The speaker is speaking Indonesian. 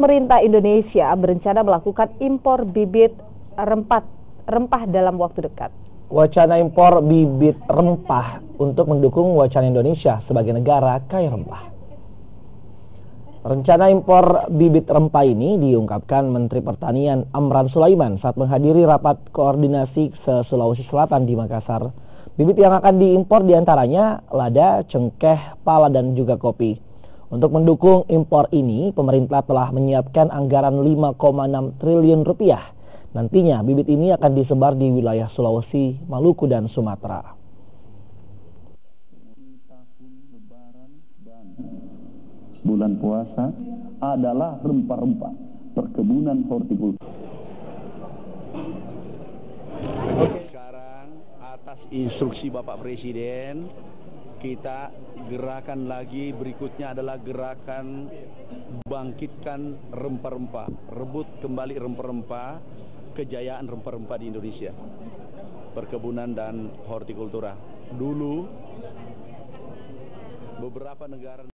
Pemerintah Indonesia berencana melakukan impor bibit rempah dalam waktu dekat. Wacana impor bibit rempah untuk mendukung wacana Indonesia sebagai negara kaya rempah. Rencana impor bibit rempah ini diungkapkan Menteri Pertanian Amran Sulaiman saat menghadiri rapat koordinasi se-Sulawesi Selatan di Makassar. Bibit yang akan diimpor diantaranya lada, cengkeh, pala, dan juga kopi. Untuk mendukung impor ini, pemerintah telah menyiapkan anggaran 5,6 triliun rupiah. Nantinya bibit ini akan disebar di wilayah Sulawesi, Maluku, dan Sumatera. Bulan puasa adalah rempah-rempah, perkebunan hortikultura. Sekarang atas instruksi Bapak Presiden, kita gerakan lagi berikutnya adalah gerakan bangkitkan rempah-rempah, rebut kembali rempah-rempah, kejayaan rempah-rempah di Indonesia, perkebunan dan hortikultura. Dulu beberapa negara